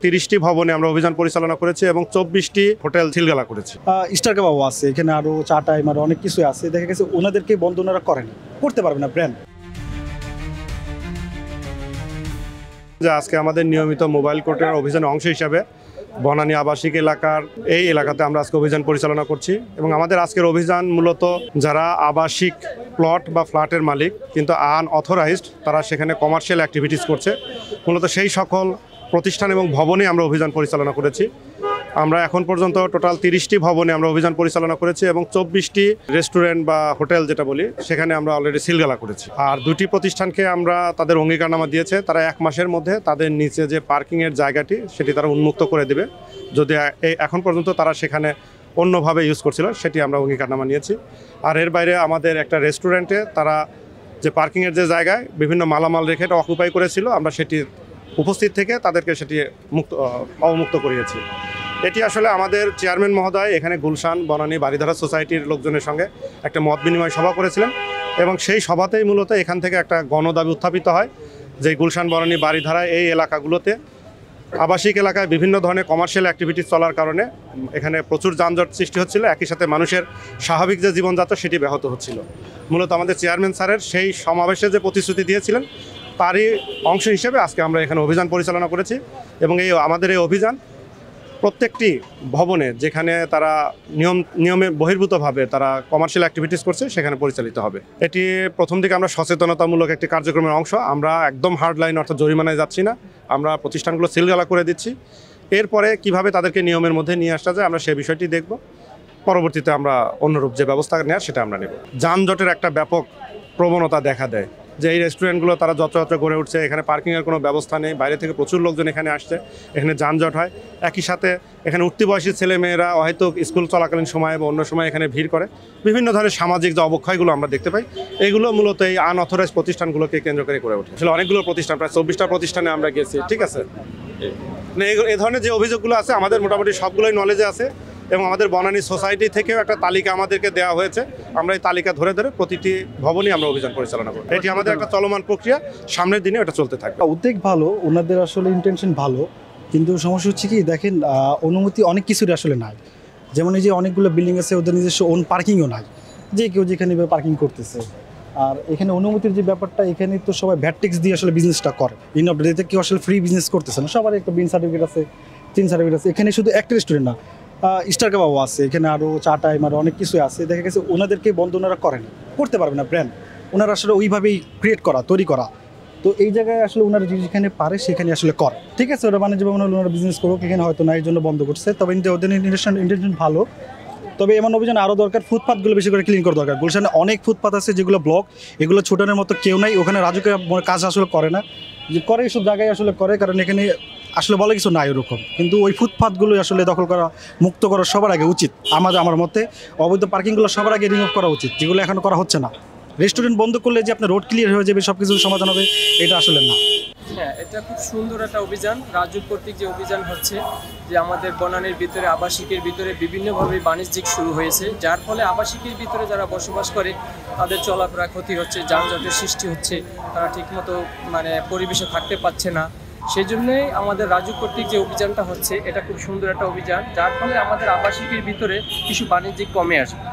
30টি ভবনে আমরা অভিযান পরিচালনা করেছি এবং 24টি হোটেল সিলগালা করেছি। স্টার কাবাব আছে, এখানে আরো চা টাইম আরো অনেক কিছু আছে। দেখা গেছে ওনাদেরকে বন্ধ ওনারা করেন, করতে পারবে না ব্র্যান্ড। আজকে আমাদের নিয়মিত মোবাইল কোর্টের অভিযানের অংশ হিসাবে বনানী আবাসিক এই এলাকাতে আমরা আজকে অভিযান পরিচালনা করছি এবং আমাদের আজকের অভিযান মূলত যারা আবাসিক প্লট বা ফ্ল্যাটের মালিক কিন্তু আনঅথরাইজড, তারা সেখানে কমার্শিয়াল অ্যাক্টিভিটিস করছে, মূলত সেই সকল প্রতিষ্ঠান এবং ভবনে আমরা অভিযান পরিচালনা করেছি। আমরা এখন পর্যন্ত টোটাল 30টি ভবনে আমরা অভিযান পরিচালনা করেছি এবং 24টি রেস্টুরেন্ট বা হোটেল যেটা বলি সেখানে আমরা অলরেডি সিলগালা করেছি। আর 2টি প্রতিষ্ঠানকে আমরা তাদের অঙ্গীকারনামা দিয়েছে, তারা 1 মাসের মধ্যে তাদের নিচে যে পার্কিংয়ের জায়গাটি সেটি তারা উন্মুক্ত করে দেবে। যদি এখন পর্যন্ত তারা সেখানে অন্যভাবে ইউজ করছিল সেটি আমরা অঙ্গীকারনামা নিয়েছি। আর এর বাইরে আমাদের একটা রেস্টুরেন্টে তারা যে পার্কিংয়ের যে জায়গায় বিভিন্ন মালামাল রেখে এটা অকুপাই করেছিল, আমরা সেটি উপস্থিত থেকে তাদেরকে সেটি অবমুক্ত করিয়েছি। এটি আসলে আমাদের চেয়ারম্যান মহোদয় এখানে গুলশান বনানী বাড়িধারা সোসাইটির লোকজনের সঙ্গে একটা মত বিনিময় সভা করেছিলেন এবং সেই সভাতেই মূলত এখান থেকে একটা গণদাবি উত্থাপিত হয় যে গুলশান বনানী বাড়িধারা এই এলাকাগুলোতে আবাসিক এলাকায় বিভিন্ন ধরনের কমার্শিয়াল অ্যাক্টিভিটিস চলার কারণে এখানে প্রচুর যানজট সৃষ্টি হচ্ছিল, একই সাথে মানুষের স্বাভাবিক যে জীবনযাত্রা সেটি ব্যাহত হচ্ছিল। মূলত আমাদের চেয়ারম্যান স্যারের সেই সমাবেশে যে প্রতিশ্রুতি দিয়েছিলেন তারই অংশ হিসেবে আজকে আমরা এখানে অভিযান পরিচালনা করেছি এবং আমাদের এই অভিযান প্রত্যেকটি ভবনে যেখানে তারা নিয়মে বহির্ভূতভাবে তারা কমার্শিয়াল অ্যাক্টিভিটিস করছে সেখানে পরিচালিত হবে। এটি প্রথম দিকে আমরা সচেতনতামূলক একটি কার্যক্রমের অংশ, আমরা একদম হার্ড লাইন অর্থাৎ জরিমানায় যাচ্ছি না, আমরা প্রতিষ্ঠানগুলো সিলগালা করে দিচ্ছি। এরপরে কিভাবে তাদেরকে নিয়মের মধ্যে নিয়ে আসা যায় আমরা সে বিষয়টি দেখব, পরবর্তীতে আমরা অন্যরূপ যে ব্যবস্থা নেওয়ার সেটা আমরা নেব। যানজটের একটা ব্যাপক প্রবণতা দেখা দেয় যে এই রেস্টুরেন্টগুলো তারা যত্রতত্র গড়ে উঠছে, এখানে পার্কিংয়ের কোনো ব্যবস্থা নেই, বাইরে থেকে প্রচুর লোকজন এখানে আসছে, এখানে যানজট হয়। একই সাথে এখানে উঠতি বয়সী ছেলেমেয়েরা হয়তো স্কুল চলাকালীন সময় বা অন্য সময় এখানে ভিড় করে, বিভিন্ন ধরনের সামাজিক যে অবক্ষয়গুলো আমরা দেখতে পাই এগুলো মূলত এই আনঅথরাইজড প্রতিষ্ঠানগুলোকে কেন্দ্র করে ওঠে। আসলে অনেকগুলো প্রতিষ্ঠান, প্রায় 24টা প্রতিষ্ঠানে আমরা গেছি, ঠিক আছে। এই ধরনের যে অভিযোগগুলো আছে আমাদের মোটামুটি সবগুলোই নলেজে আছে এবং আমাদের বনানী সোসাইটি থেকেও একটা তালিকা আমাদেরকে দেওয়া হয়েছে, আমরা এই তালিকা ধরে ধরে প্রতিটি ভবনই আমরা অভিযান পরিচালনা করব। এটি আমাদের একটা চলমান প্রক্রিয়া, সামনের দিনে এটা চলতে থাকবে। উদ্যোগ ভালো, ওনাদের আসলে ইন্টেনশন ভালো, কিন্তু সমস্যা হচ্ছে কি দেখেন অনুমতি অনেক কিছুরই আসলে নাই। যেমন এই যে অনেকগুলো বিল্ডিং আছে ওদের নিজস্ব ওন পার্কিংও নাই, যে কেউ যেখানে পার্কিং করতেছে। আর এখানে অনুমতির যে ব্যাপারটা, এখানে তো সবাই ভ্যাট ট্যাক্স দিয়ে আসলে বিজনেসটা করে, এতে কেউ আসলে ফ্রি বিজনেস করতেছে না, সবার একটা বিন সার্টিফিকেট আছে, চিন সার্টিফিকেট আছে। এখানে শুধু একটা রেস্টুরেন্ট না, স্টার কাবাব আছে, এখানে আরও চা টাইম আরও অনেক কিছু আছে। দেখা গেছে ওনাদেরকে বন্ধ ওনারা করেন, করতে পারবে না ব্র্যান্ড, ওনারা আসলে ওইভাবেই ক্রিয়েট করা, তৈরি করা। তো এই জায়গায় আসলে ওনারা যেখানে পারে সেখানে আসলে করে, ঠিক আছে। ওরা মানে যেভাবে ওনারা বিজনেস করুক, এখানে হয়তো না এই জন্য বন্ধ করছে, তবে ওদের ইন্টেনশন ভালো। তবে এমন অভিযান আরও দরকার, ফুটপাথগুলো বেশি করে ক্লিন করা দরকার। গুলশানে অনেক ফুটপাথ আছে যেগুলো ব্লক, এগুলো ছোটানোর মতো কেউ নাই, ওখানে রাজুকে কাজ আসলে করে না, যে করে এইসব জায়গায় আসলে করে, কারণ এখানে আসলে বলে কিছু নাই ওরকম। কিন্তু ওই ফুটপাথগুলো আসলে দখল করা, মুক্ত করা সবার আগে উচিত। আমার মতে অবৈধ পার্কিংগুলো সবার আগে রিমুভ করা উচিত, যেগুলো এখনও করা হচ্ছে না। রেস্টুরেন্ট বন্ধ করলে যে আপনার রোড ক্লিয়ার হয়ে যাবে, সব কিছু সমাধান হবে, এটা আসলে না। হ্যাঁ, এটা খুব সুন্দর একটা অভিযান, রাজু কর্তৃক যে অভিযান হচ্ছে, যে আমাদের বনানীর ভিতরে আবাসিকের ভিতরে বিভিন্নভাবে বাণিজ্যিক শুরু হয়েছে, যার ফলে আবাসিকের ভিতরে যারা বসবাস করে তাদের চলাফেরা ক্ষতি হচ্ছে, যানজটের সৃষ্টি হচ্ছে, তারা ঠিকমতো পরিবেশে থাকতে পারছে না। সেই জন্যই আমাদের রাজু কর্তৃক যে অভিযানটা হচ্ছে এটা খুব সুন্দর একটা অভিযান, যার ফলে আমাদের আবাসিকের ভিতরে কিছু বাণিজ্যিক কমে আসবে।